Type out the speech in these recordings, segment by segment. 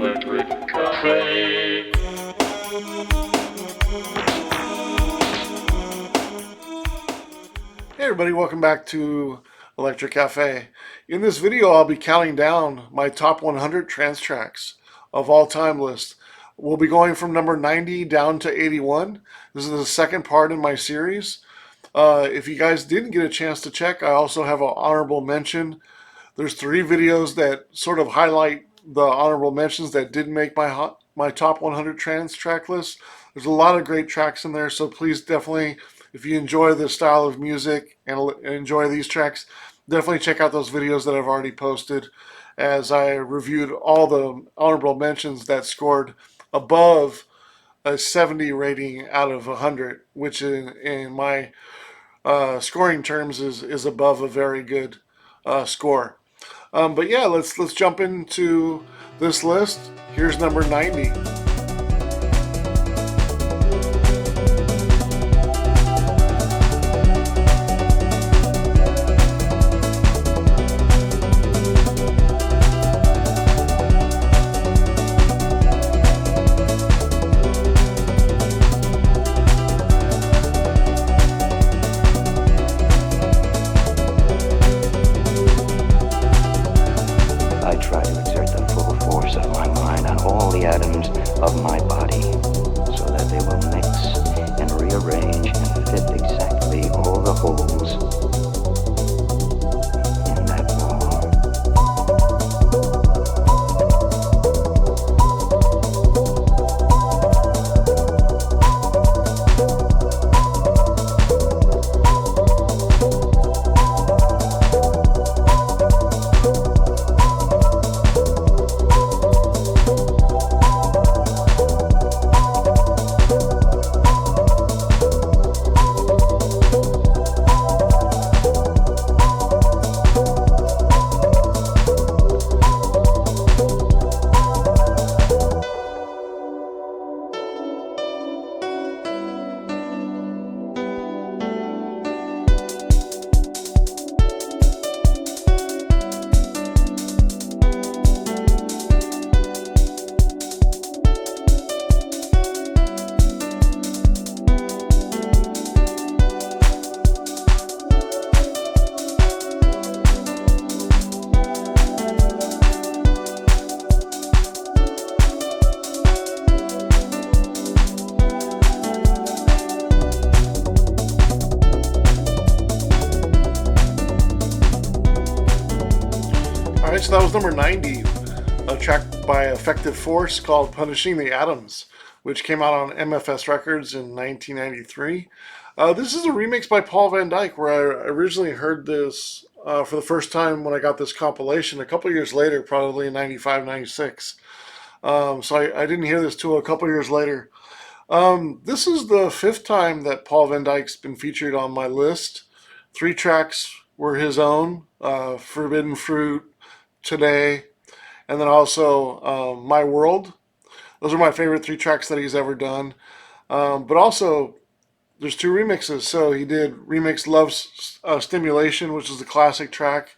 Electric Cafe. Hey everybody, welcome back to Electric Cafe. In this video, I'll be counting down my top 100 trance tracks of all time list. We'll be going from number 90 down to 81. This is the second part in my series. If you guys didn't get a chance to check, I also have an honorable mention. There's 3 videos that sort of highlight the honorable mentions that didn't make my top 100 trance track list. There's a lot of great tracks in there, so please definitely, if you enjoy this style of music and enjoy these tracks, definitely check out those videos that I've already posted, as I reviewed all the honorable mentions that scored above a 70 rating out of 100, which in my scoring terms is above a very good score. But yeah, let's jump into this list. Here's number 90. I try to exert the full force of my mind on all the atoms of my body, so that they will mix and rearrange and fit exactly all the holes in that wall. Alright, so that was number 90, a track by Effective Force called Punishing the Atoms, which came out on MFS Records in 1993. This is a remix by Paul Van Dyk, where I originally heard this for the first time when I got this compilation a couple years later, probably in 95, 96. So I didn't hear this till a couple years later. This is the 5th time that Paul Van Dyk's been featured on my list. 3 tracks were his own, Forbidden Fruit, Today, and then also My World. Those are my favorite 3 tracks that he's ever done. But also, there's 2 remixes. So he did remix Love Stimulation, which is a classic track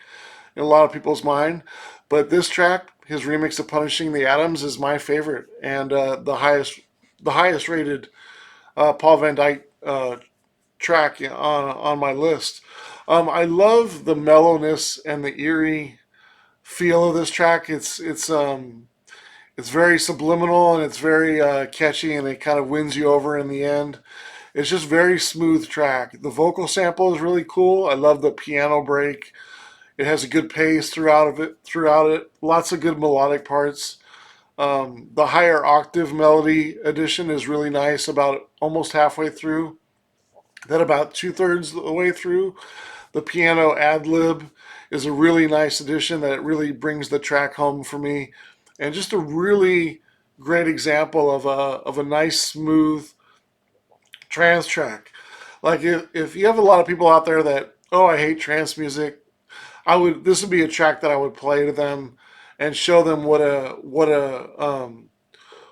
in a lot of people's mind. But this track, his remix of Punishing the Atoms, is my favorite and the highest rated Paul Van Dyk track on my list. I love the mellowness and the eerie feel of this track. It's very subliminal and it's very catchy, and it kind of wins you over in the end. It's just very smooth track. The vocal sample is really cool. I love the piano break. It has a good pace throughout it. Lots of good melodic parts. The higher octave melody addition is really nice. About almost halfway through. Then about 2/3 of the way through, the piano ad lib is a really nice addition that really brings the track home for me, and just a really great example of a nice smooth trance track. Like if you have a lot of people out there that, oh, I hate trance music, this would be a track that I would play to them and show them what a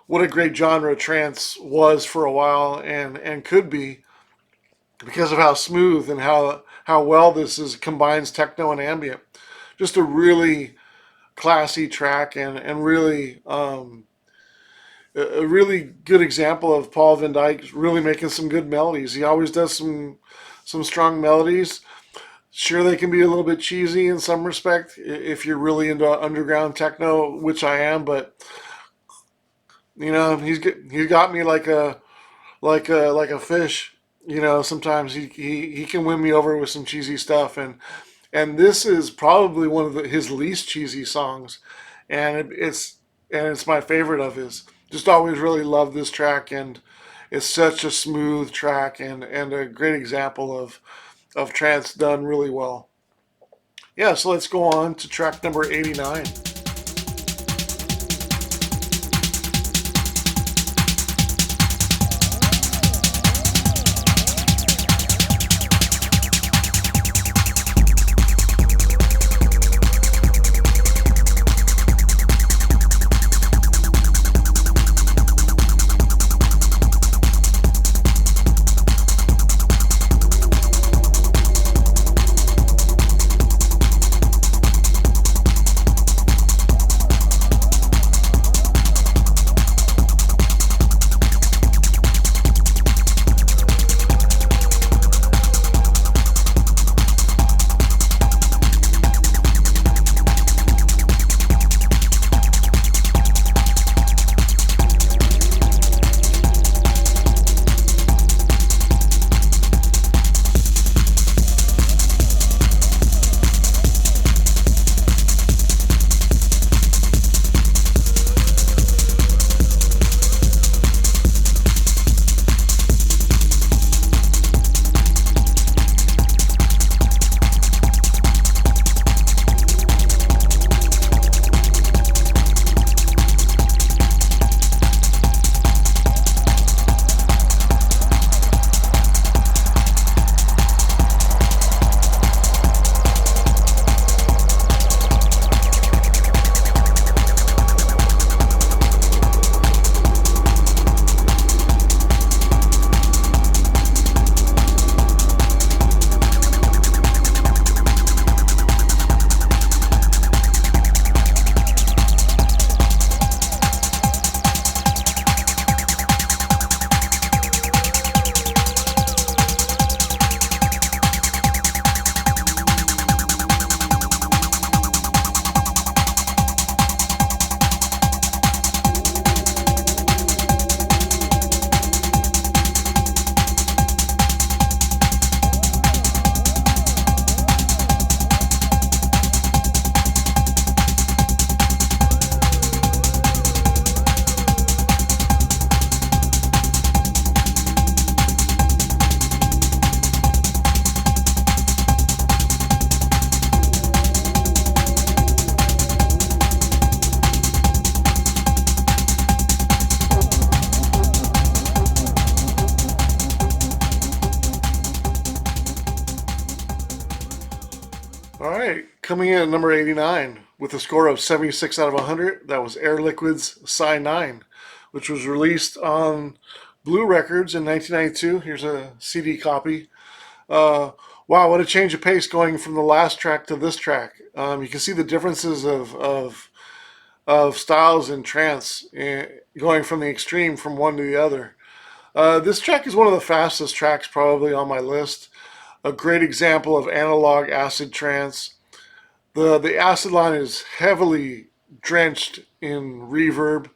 great genre trance was for a while and could be, because of how smooth and how well this is combines techno and ambient. Just a really classy track, and really a really good example of Paul Van Dyke really making some good melodies. He always does some strong melodies. Sure, they can be a little bit cheesy in some respect if you're really into underground techno, which I am. But he's got me like a fish. Sometimes he can win me over with some cheesy stuff, and this is probably one of his least cheesy songs, and it's my favorite of his. Just always really loved this track, and it's such a smooth track, and a great example of trance done really well. Yeah, so let's go on to track number 89. All right, coming in at number 89 with a score of 76 out of 100, that was Air Liquid's Psy 9, which was released on Blue Records in 1992. Here's a CD copy. Uh, wow, what a change of pace going from the last track to this track. You can see the differences of styles in trance, going from the extreme from one to the other. This track is one of the fastest tracks probably on my list. A great example of analog acid trance. The acid line is heavily drenched in reverb.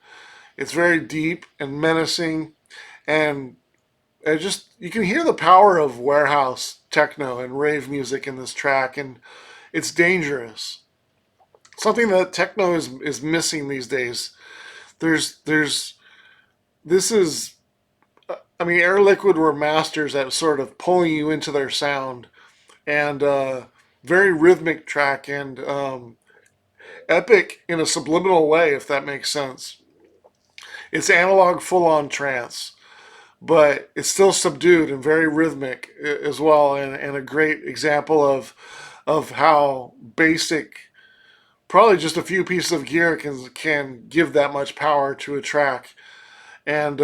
It's very deep and menacing, and you can hear the power of warehouse techno and rave music in this track, and it's dangerous. Something that techno is missing these days. There's this is I mean, Air Liquid were masters at sort of pulling you into their sound, and very rhythmic track, and epic in a subliminal way, if that makes sense. It's analog full on trance, but it's still subdued and very rhythmic as well, and a great example of how basic, probably just a few pieces of gear can give that much power to a track, and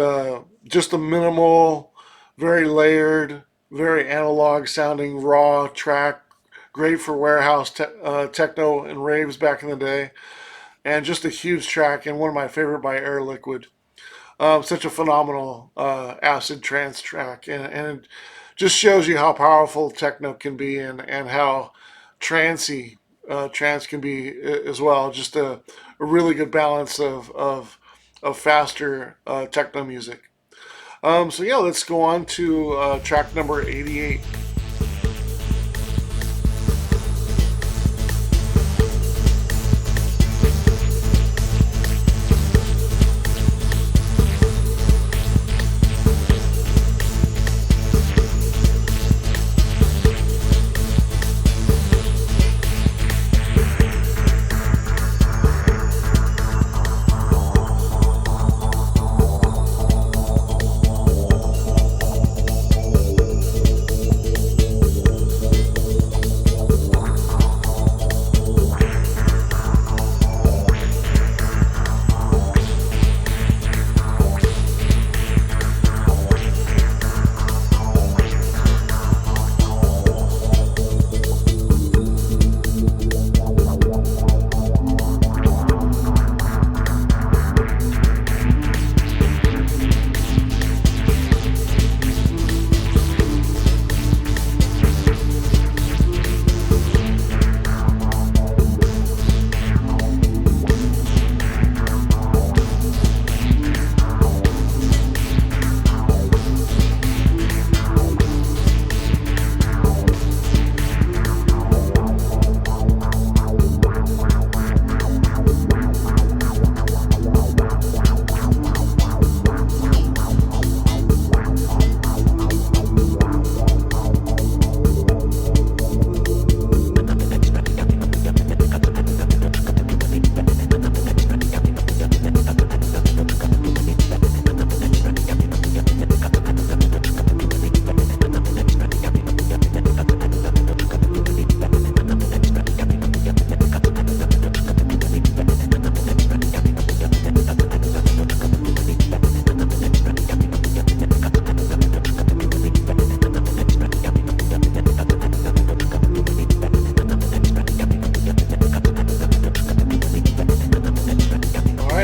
just a minimal, very layered, very analog sounding raw track, great for warehouse techno and raves back in the day. and just a huge track and one of my favorite by Air Liquid. Such a phenomenal acid trance track, and it just shows you how powerful techno can be and how trancey trance can be as well. Just a really good balance of faster techno music. So yeah, let's go on to track number 88.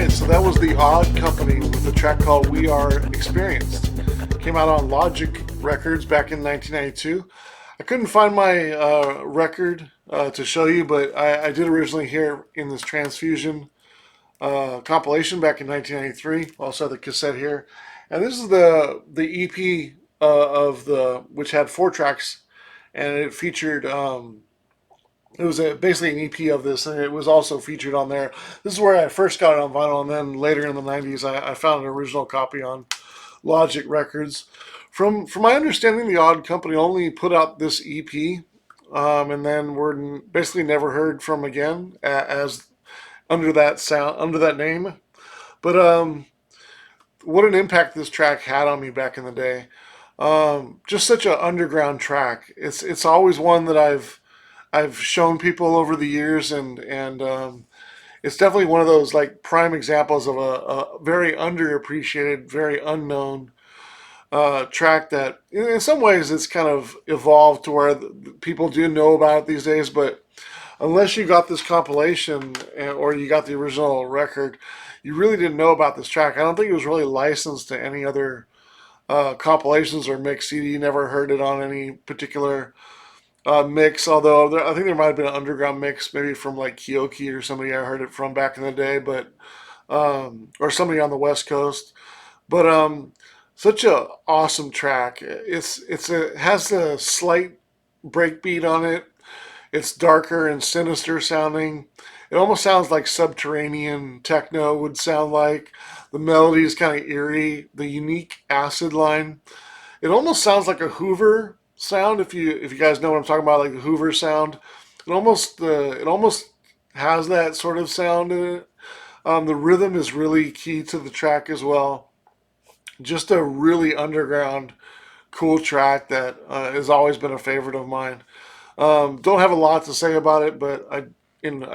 So that was The Odd Company with a track called We Are Experienced. Came out on Logic Records back in 1992. I couldn't find my record to show you, but I did originally hear in this Transfusion compilation back in 1993. Also have the cassette here. And this is the EP of the which had 4 tracks, and it featured it was basically an EP of this, and it was also featured on there. This is where I first got it on vinyl, and then later in the '90s, I found an original copy on Logic Records. From my understanding, the Odd Company only put out this EP, and then were basically never heard from again as under that sound, under that name. But what an impact this track had on me back in the day. Just such an underground track. It's always one that I've shown people over the years, and it's definitely one of those like prime examples of a very underappreciated, very unknown track that, in some ways, it's kind of evolved to where people do know about it these days. But unless you got this compilation or you got the original record, you really didn't know about this track. I don't think it was really licensed to any other compilations or mix CD. You never heard it on any particular mix, although I think there might have been an underground mix, maybe from like Kyoki or somebody I heard it from back in the day, but or somebody on the West Coast. But such a awesome track. It has a slight breakbeat on it. It's darker and sinister sounding. It almost sounds like subterranean techno would sound like. The melody is kind of eerie. The unique acid line. It almost sounds like a Hoover sound. If you guys know what I'm talking about, like the Hoover sound. It almost has that sort of sound in it. The rhythm is really key to the track as well. Just a really underground, cool track that has always been a favorite of mine. Don't have a lot to say about it, but I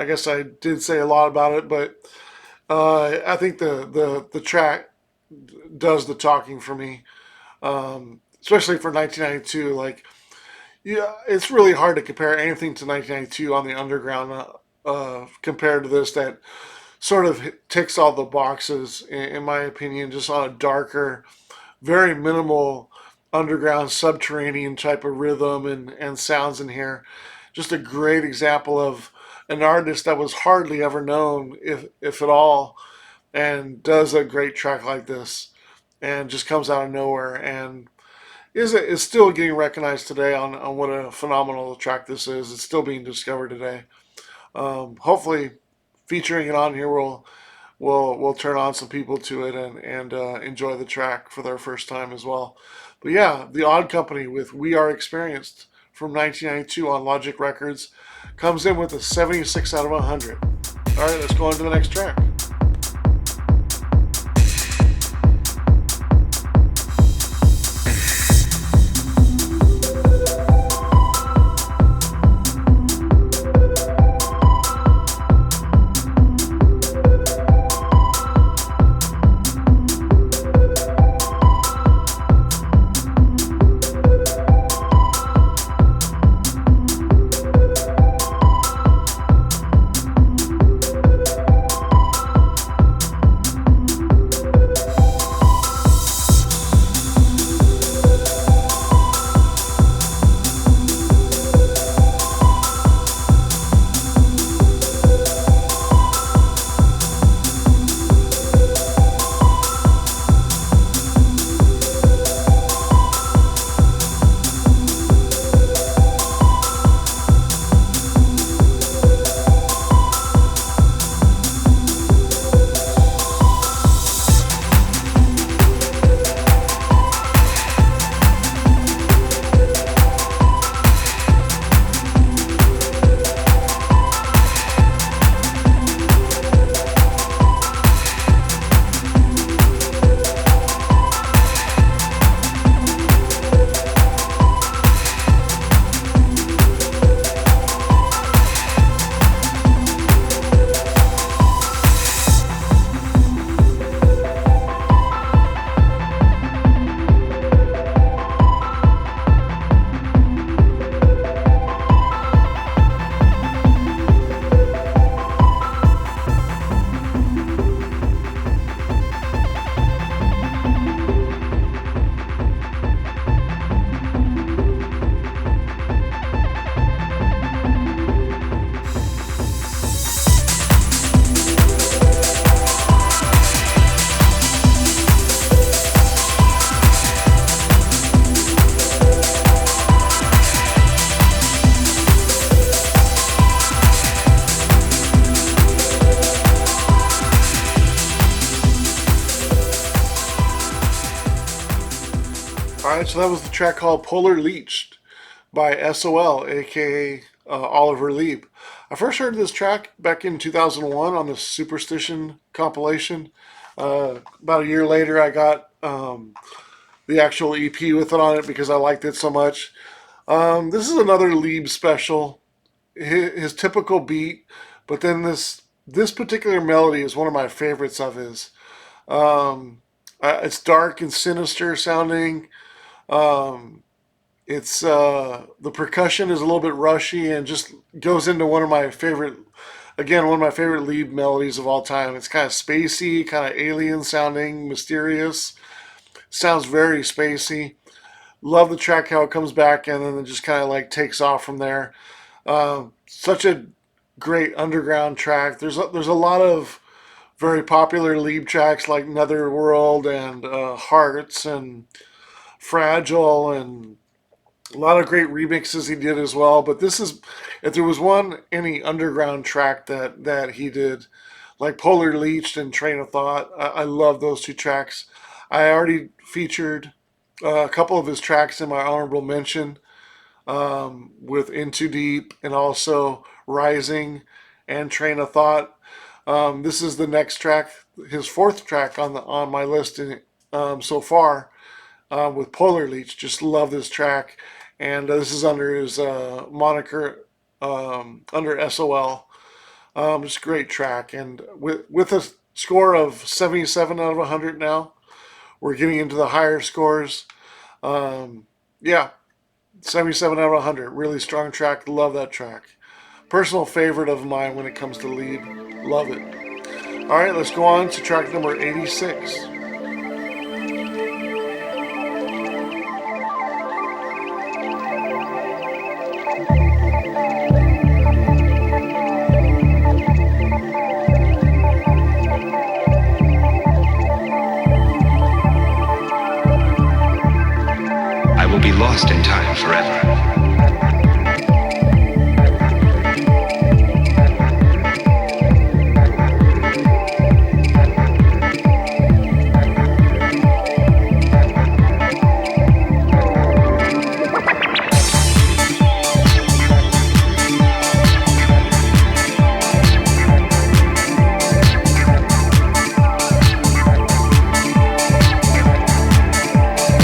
guess I did say a lot about it. But I think the track does the talking for me, especially for 1992. Like, yeah, it's really hard to compare anything to 1992 on the underground compared to this. That sort of ticks all the boxes, in my opinion, just on a darker, very minimal underground subterranean type of rhythm and sounds in here. Just a great example of an artist that was hardly ever known, if at all, and does a great track like this and just comes out of nowhere and is still getting recognized today on what a phenomenal track this is. It's still being discovered today. Hopefully, featuring it on here will turn on some people to it and enjoy the track for their first time as well. But yeah, The Odd Company with "We Are Experienced" from 1992 on Logic Records comes in with a 76 out of 100. All right, let's go on to the next track. Alright, so that was the track called Polar Leached by SOL, aka Oliver Lieb. I first heard this track back in 2001 on the Superstition compilation. About a year later, I got the actual EP with it on it because I liked it so much. This is another Lieb special. His typical beat, but then this particular melody is one of my favorites of his. It's dark and sinister sounding. Um, it's the percussion is a little bit rushy and just goes into one of my favorite lead melodies of all time. It's kind of spacey, kind of alien sounding, mysterious. Sounds very spacey. Love the track how it comes back and then it just kind of like takes off from there. Such a great underground track. There's a lot of very popular lead tracks like Netherworld and Hearts and Fragile and a lot of great remixes he did as well. But this is, if there was any underground track that he did, like Polar Leached and Train of Thought, I love those two tracks. I already featured a couple of his tracks in my honorable mention with Into Deep and also Rising and Train of Thought. This is the next track, his fourth track on my list so far with Polar Leech. Just love this track, and this is under his moniker under SOL. Just a great track, and with a score of 77 out of 100 now, we're getting into the higher scores. Yeah, 77 out of 100. Really strong track. Love that track. Personal favorite of mine when it comes to lead. Love it. All right, let's go on to track number 86. I will be lost in time forever.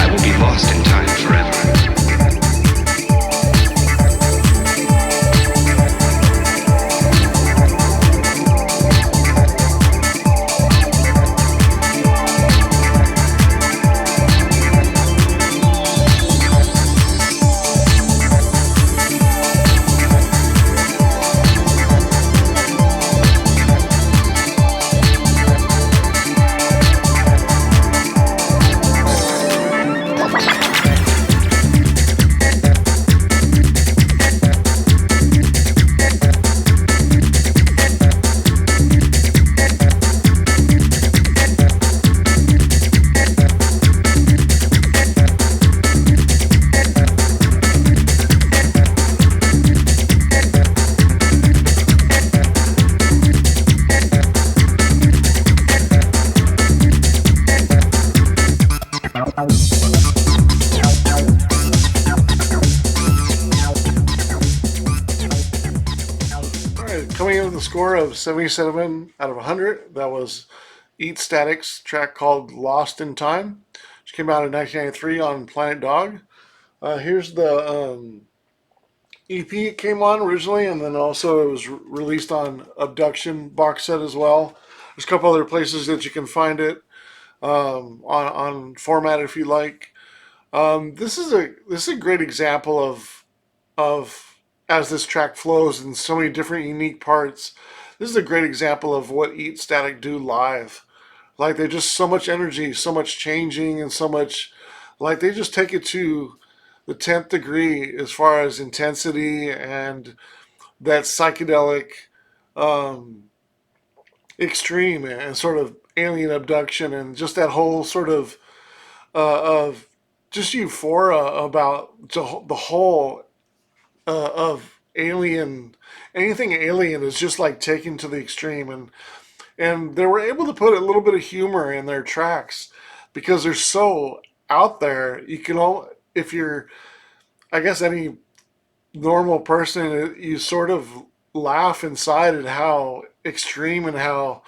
I will be lost in time forever. All right, coming in with a score of 77 out of 100. That was Eat Static's track called Lost in Time, which came out in 1993 on Planet Dog. Here's the EP it came on originally, and then also it was released on Abduction box set as well. There's a couple other places that you can find it on format if you like. This is a great example of as this track flows in so many different unique parts. This is a great example of what Eat Static do live. Like there's just so much energy, so much changing, and so much like they just take it to the 10th degree as far as intensity and that psychedelic um, extreme and sort of alien abduction and just that whole sort of just euphoria about the whole of alien. Anything alien is just like taken to the extreme, and they were able to put a little bit of humor in their tracks because they're so out there. You can all if you're I guess any normal person, you sort of laugh inside at how extreme and how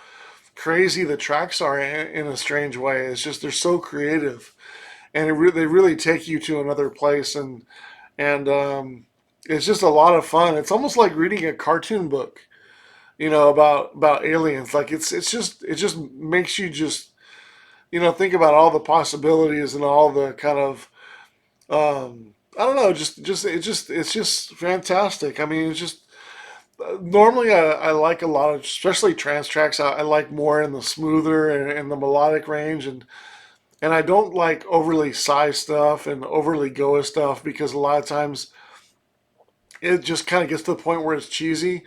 crazy the tracks are in a strange way. It's just they're so creative, and they really take you to another place, and it's just a lot of fun. It's almost like reading a cartoon book, about aliens. Like it just makes you just think about all the possibilities and all the kind of I don't know, it's just fantastic. I mean, it's just normally I like a lot of, especially trance tracks. I like more in the smoother and the melodic range, and I don't like overly size stuff and overly goa stuff because a lot of times it just kind of gets to the point where it's cheesy.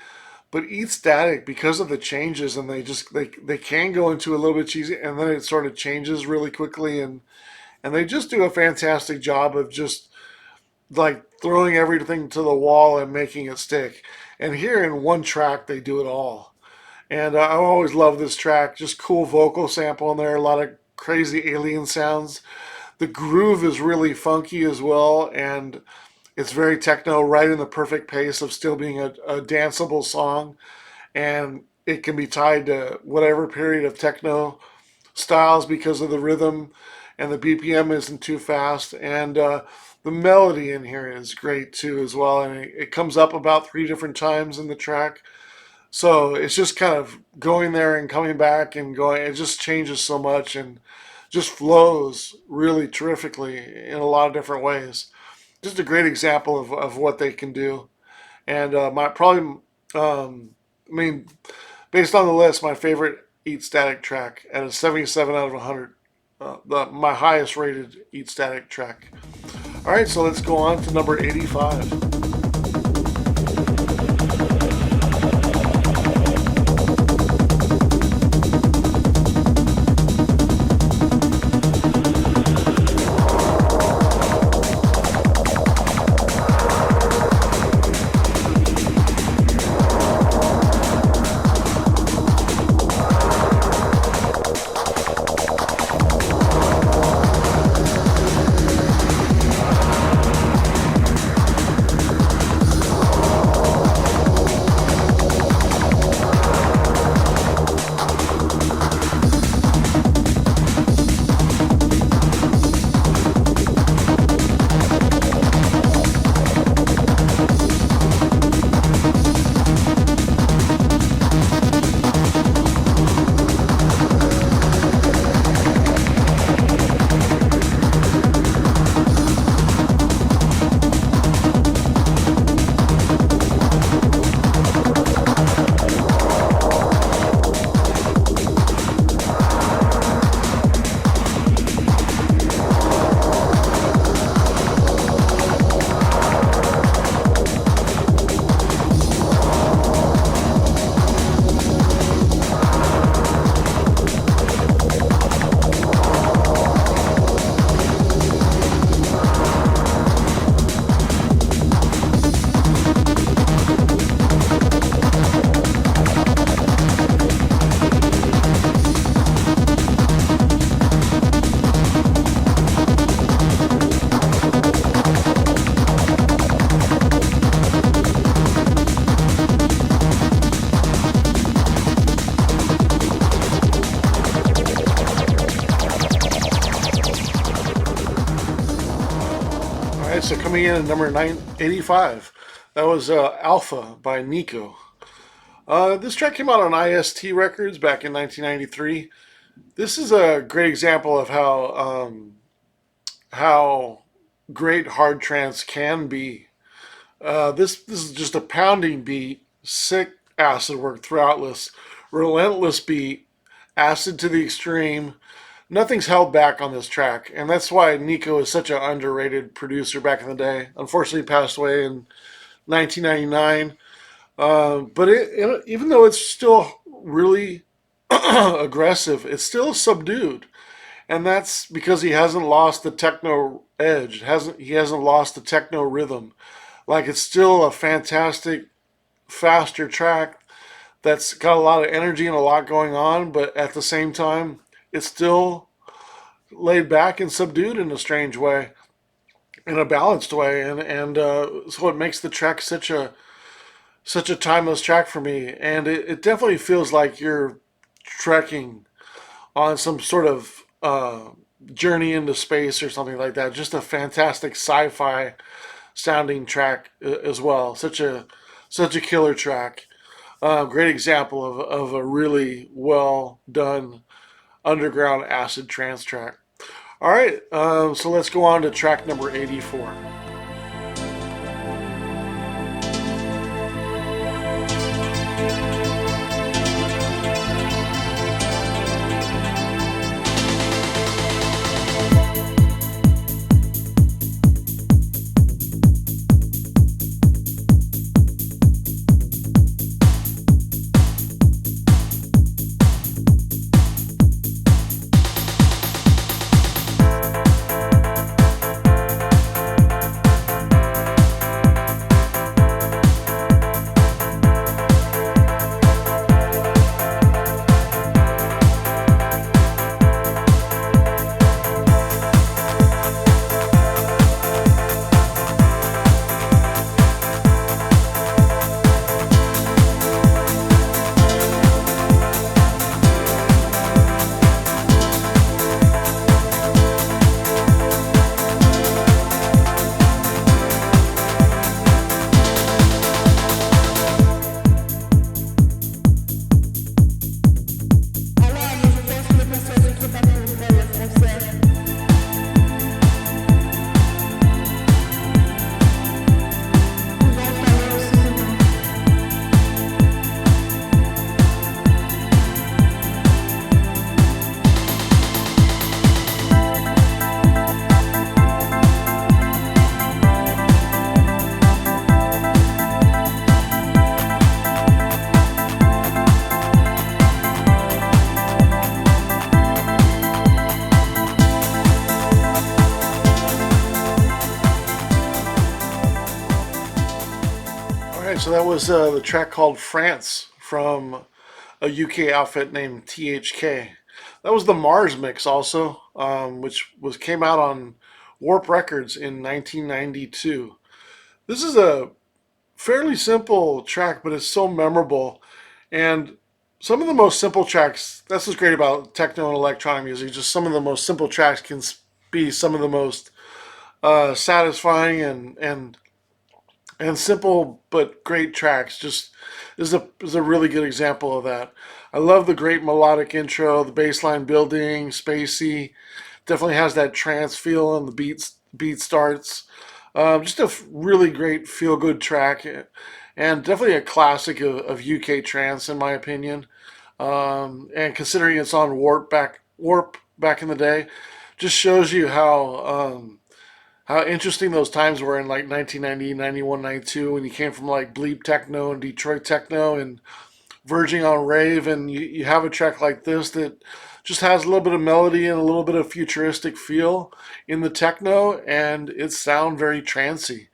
But Eat Static, because of the changes, and they can go into a little bit cheesy, and then it sort of changes really quickly, and they just do a fantastic job of just like throwing everything to the wall and making it stick. And here in one track, they do it all. And I always love this track. Just cool vocal sample in there, a lot of crazy alien sounds. The groove is really funky as well, and it's very techno, right in the perfect pace of still being a danceable song. And it can be tied to whatever period of techno styles because of the rhythm, and the BPM isn't too fast, and the melody in here is great too as well, and it comes up about three different times in the track. So it's just kind of going there and coming back and going. It just changes so much and just flows really terrifically in a lot of different ways. Just a great example of what they can do. And my probably, I mean, based on the list, my favorite Eat Static track at a 77 out of 100. My highest rated Eat Static track. Alright, so let's go on to number 85. So coming in at number 985, that was Alpha by Nico. This track came out on IST Records back in 1993. This is a great example of how great hard trance can be. This is just a pounding beat, sick acid work throughout this, relentless beat, acid to the extreme. Nothing's held back on this track, and that's why Nico is such an underrated producer back in the day. Unfortunately, passed away in 1999. But even though it's still really aggressive, it's still subdued, and that's because he hasn't lost the techno edge. He hasn't lost the techno rhythm. Like, it's still a fantastic, faster track that's got a lot of energy and a lot going on, but at the same time, it's still laid back and subdued in a strange way, in a balanced way, and so it makes the track such a timeless track for me. And it definitely feels like you're trekking on some sort of journey into space or something like that. Just a fantastic sci-fi sounding track as well. Such a killer track. Great example of a really well done underground acid trance track. All right, so let's go on to track number 84. that was the track called France from a UK outfit named THK. That was the Mars mix also, which was came out on Warp Records in 1992. This is a fairly simple track, but it's so memorable. And some of the most simple tracks, that's what's great about techno and electronic music, just some of the most simple tracks can be some of the most satisfying and simple but great tracks. Just is a really good example of that. I love the great melodic intro, the bass line building, spacey. Definitely has that trance feel, and the beat starts. Just a really great feel good track, and definitely a classic of UK trance in my opinion. And considering it's on Warp back in the day, just shows you how interesting those times were in like 1990, 91, 92 when you came from like bleep techno and Detroit techno and verging on rave, and you have a track like this that just has a little bit of melody and a little bit of futuristic feel in the techno, and it sounds very trancey.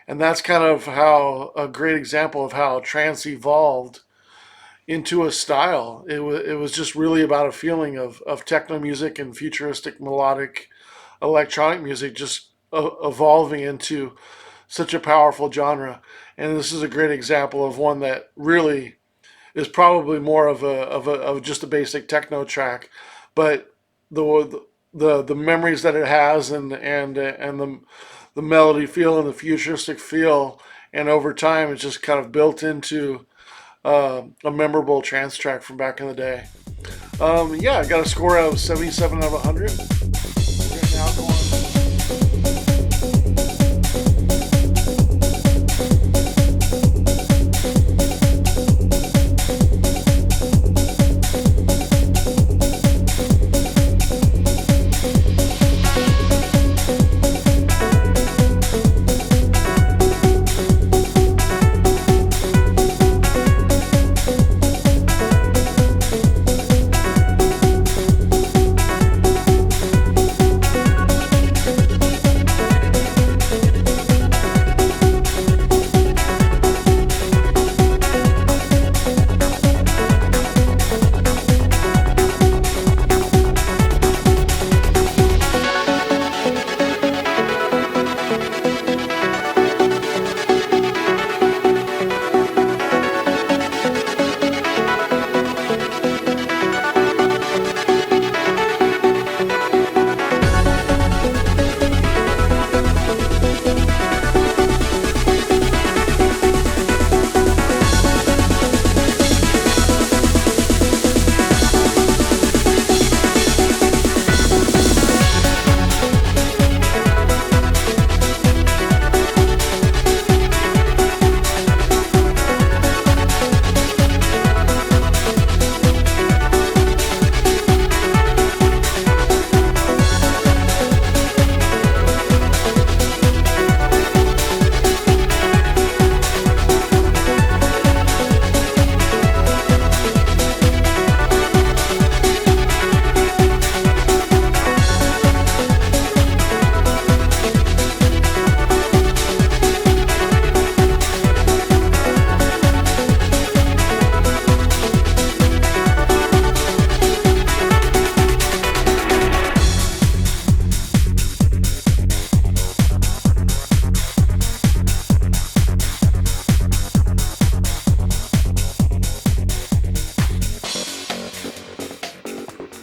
And that's kind of how a great example of how trance evolved into a style. It was just really about a feeling of techno music and futuristic melodic electronic music just evolving into such a powerful genre. And this is a great example of one that really is probably more of just a basic techno track, but the memories that it has and the melody feel and the futuristic feel, and over time it's just kind of built into a memorable trance track from back in the day. Yeah, I got a score of 77 out of 100. We're gonna now go on.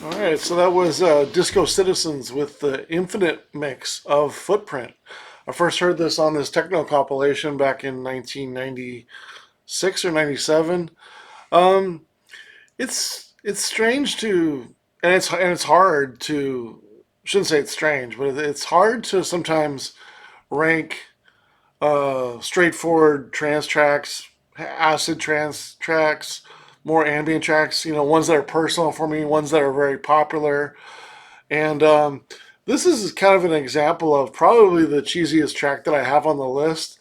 Alright, so that was Disco Citizens with the Infinite mix of Footprint. I first heard this on this techno compilation back in 1996 or 97. Um, it's strange to, and it's hard to, shouldn't say it's strange, but it's hard to sometimes rank straightforward trance tracks, acid trance tracks, more ambient tracks, ones that are personal for me, ones that are very popular. And this is kind of an example of probably the cheesiest track that I have on the list,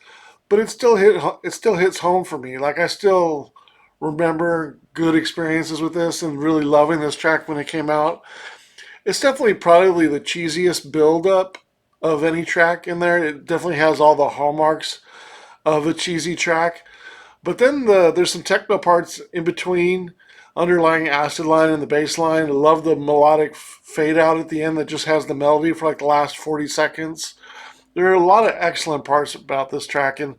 but it still hits home for me. Like I still remember good experiences with this and really loving this track when it came out. It's definitely probably the cheesiest build up of any track in there. It definitely has all the hallmarks of a cheesy track, But then there's some techno parts in between, underlying acid line and the bass line. I love the melodic fade out at the end that just has the melody for like the last 40 seconds. There are a lot of excellent parts about this track, and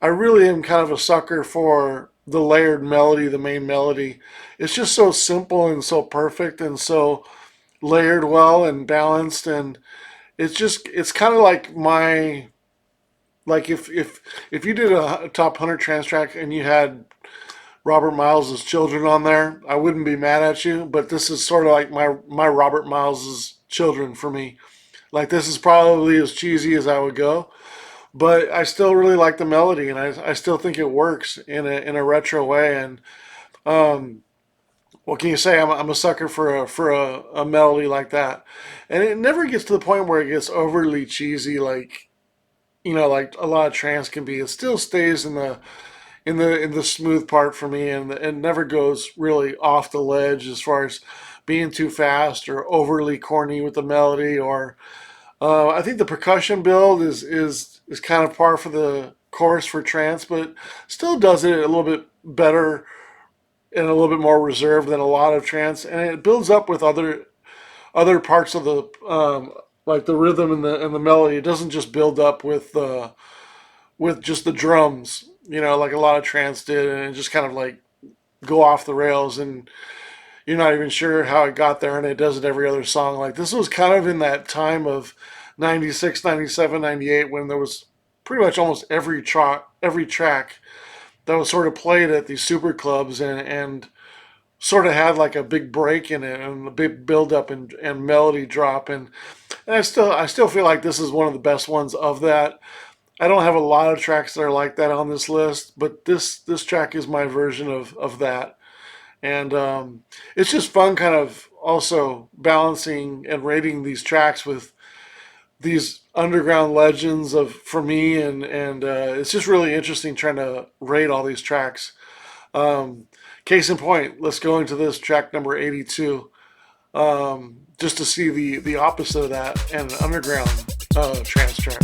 I really am kind of a sucker for the layered melody, the main melody. It's just so simple and so perfect and so layered well and balanced, and it's kind of like my like if you did a top 100 trance track and you had Robert Miles's Children on there, I wouldn't be mad at you, but this is sort of like my Robert Miles's Children for me. Like this is probably as cheesy as I would go, but I still really like the melody, and I still think it works in a retro way. And what can you say? I'm a sucker for a melody like that, and it never gets to the point where it gets overly cheesy, like like a lot of trance can be. It still stays in the smooth part for me, and it never goes really off the ledge as far as being too fast or overly corny with the melody. Or I think the percussion build is kind of par for the course for trance, but still does it a little bit better and a little bit more reserved than a lot of trance, and it builds up with other parts of the like the rhythm and the melody. It doesn't just build up with just the drums, like a lot of trance did, and it just kind of like go off the rails, and you're not even sure how it got there, and it does it every other song. Like this was kind of in that time of 96, 97, 98 when there was pretty much almost every track that was sort of played at these super clubs and sort of had like a big break in it and a big build up and melody drop, and I still feel like this is one of the best ones of that. I don't have a lot of tracks that are like that on this list, but this track is my version of that. And it's just fun kind of also balancing and rating these tracks with these underground legends of for me, and it's just really interesting trying to rate all these tracks. Case in point, let's go into this track number 82, just to see the opposite of that and an underground trance track.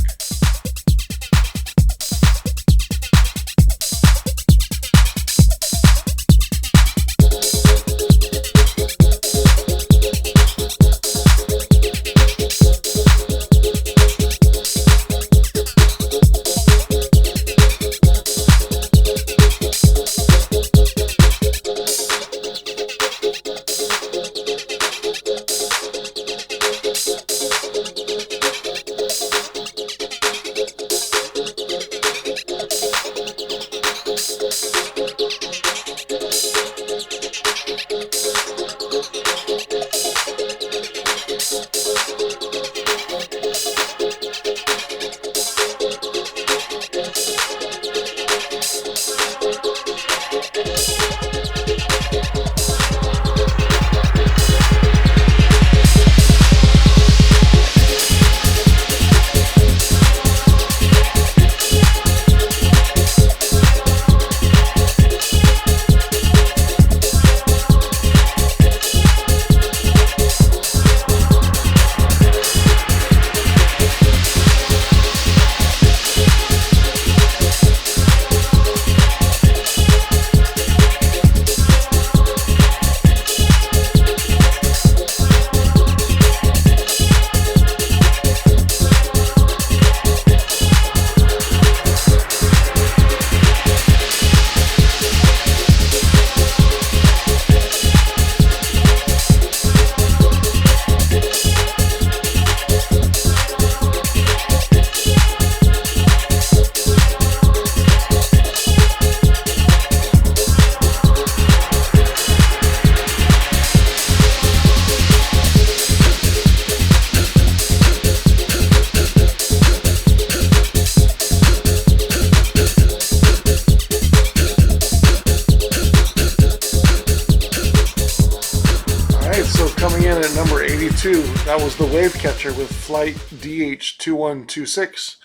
That was the Wave Catcher with Flight DH2126.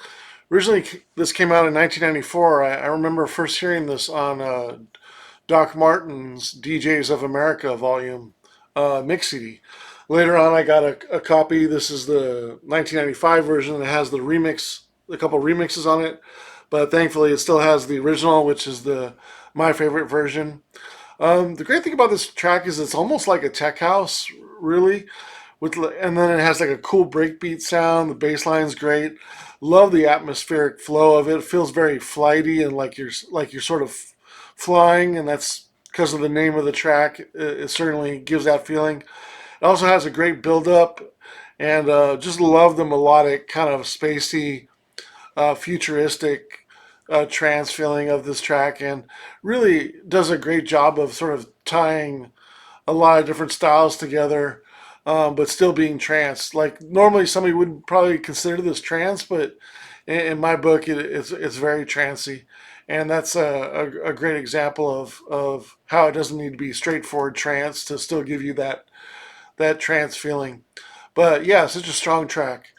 Originally, this came out in 1994. I remember first hearing this on Doc Martin's DJs of America volume mix CD. Later on, I got a copy. This is the 1995 version that has the remix, a couple remixes on it. but thankfully it still has the original, which is the my favorite version. The great thing about this track is it's almost like a tech house, really, and then it has like a cool breakbeat sound. The bass line's great. Love the atmospheric flow of it. It feels very flighty and like you're sort of flying, and that's because of the name of the track. It certainly gives that feeling. It also has a great build up, and just love the melodic kind of spacey, futuristic trance feeling of this track, and really does a great job of sort of tying a lot of different styles together, but still being trance. Like normally somebody would probably consider this trance, but in my book it's very trancey, and that's a great example of how it doesn't need to be straightforward trance to still give you that trance feeling. But yeah, such a strong track.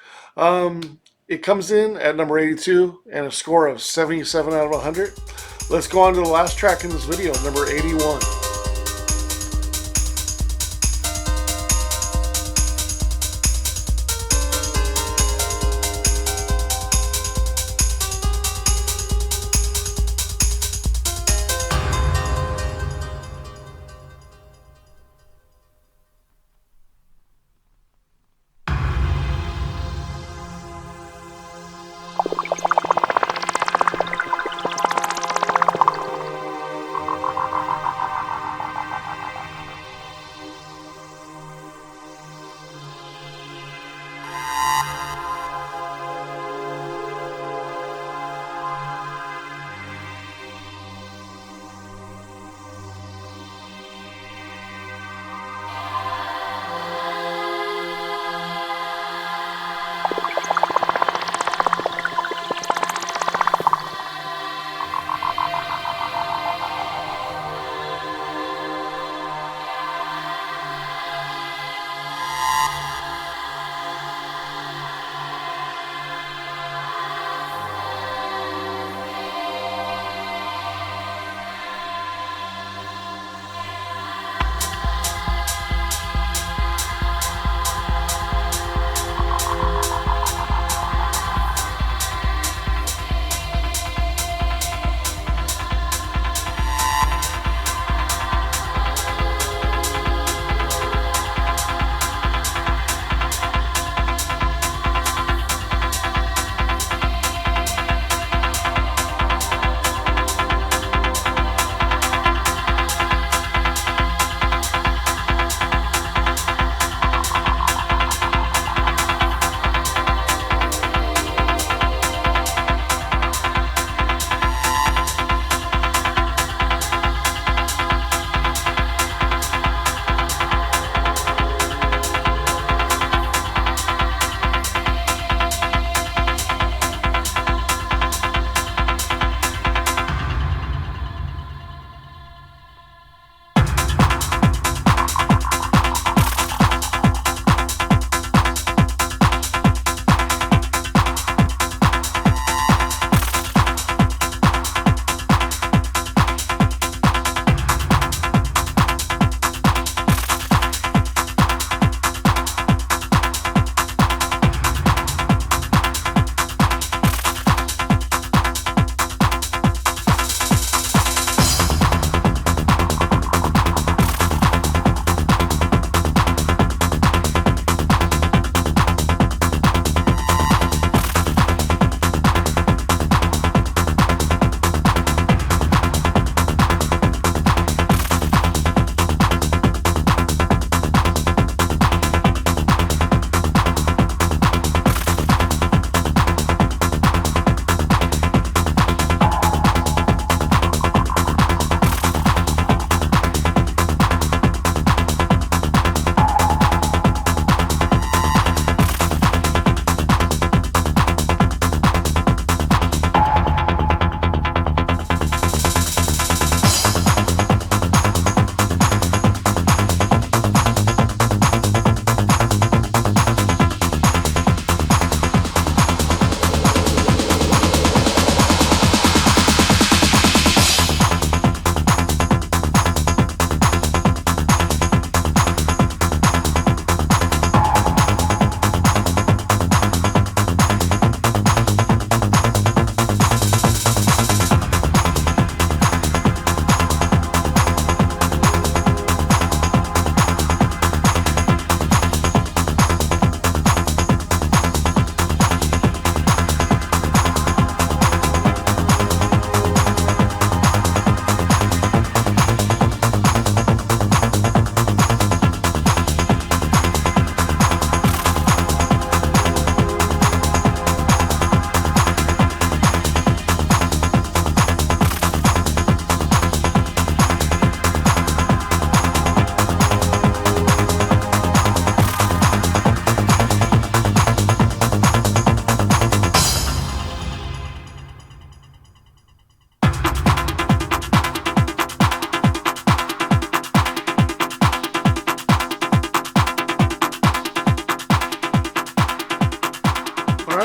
It comes in at number 82 and a score of 77 out of 100. Let's go on to the last track in this video, number 81.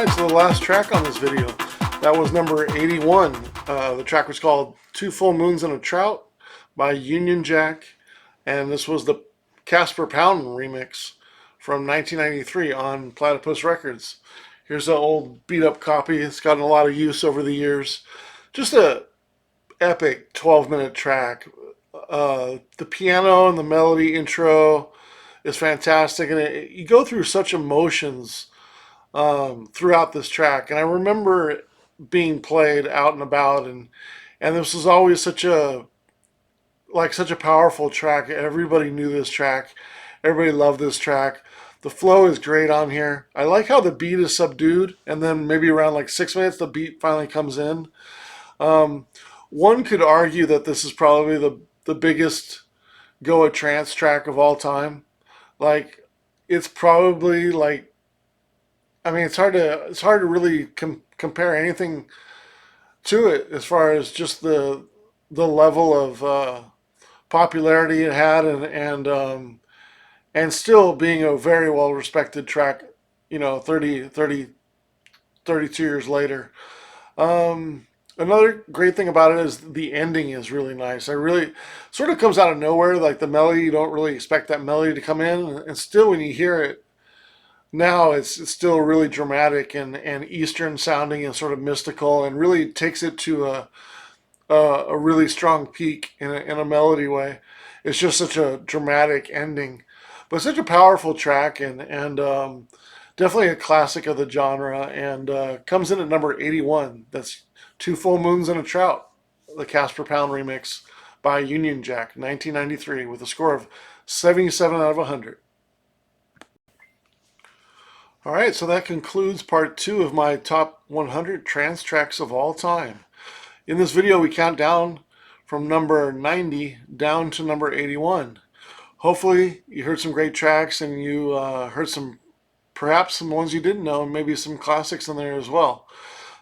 Alright, so the last track on this video, that was number 81. The track was called Two Full Moons and a Trout by Union Jack, and this was the Casper Pound remix from 1993 on Platypus Records. Here's an old beat up copy. It's gotten a lot of use over the years. Just a epic 12-minute track. The piano and the melody intro is fantastic, and you go through such emotions throughout this track. And I remember it being played out and about, and this was always such a powerful track. Everybody knew this track. Everybody loved this track. The flow is great on here. I like how the beat is subdued, and then maybe around like 6 minutes, the beat finally comes in. One could argue that this is probably the biggest Goa trance track of all time. Like, it's probably like, I mean, it's hard to really compare anything to it as far as just the level of popularity it had, and still being a very well respected track, 32 years later. Another great thing about it is the ending is really nice. I really sort of comes out of nowhere, like the melody. You don't really expect that melody to come in, and still when you hear it now, it's still really dramatic and Eastern sounding and sort of mystical, and really takes it to a really strong peak in a melody way. It's just such a dramatic ending, but such a powerful track, and definitely a classic of the genre, and comes in at number 81. That's Two Full Moons and a Trout, the Casper Pound remix by Union Jack, 1993, with a score of 77 out of 100. All right, so that concludes part 2 of my top 100 trance tracks of all time. In this video, we count down from number 90 down to number 81. Hopefully, you heard some great tracks, and you heard perhaps some ones you didn't know, and maybe some classics in there as well.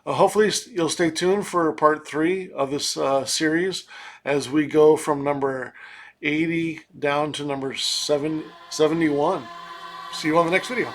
Hopefully, you'll stay tuned for part 3 of this series as we go from number 80 down to number 71. See you on the next video.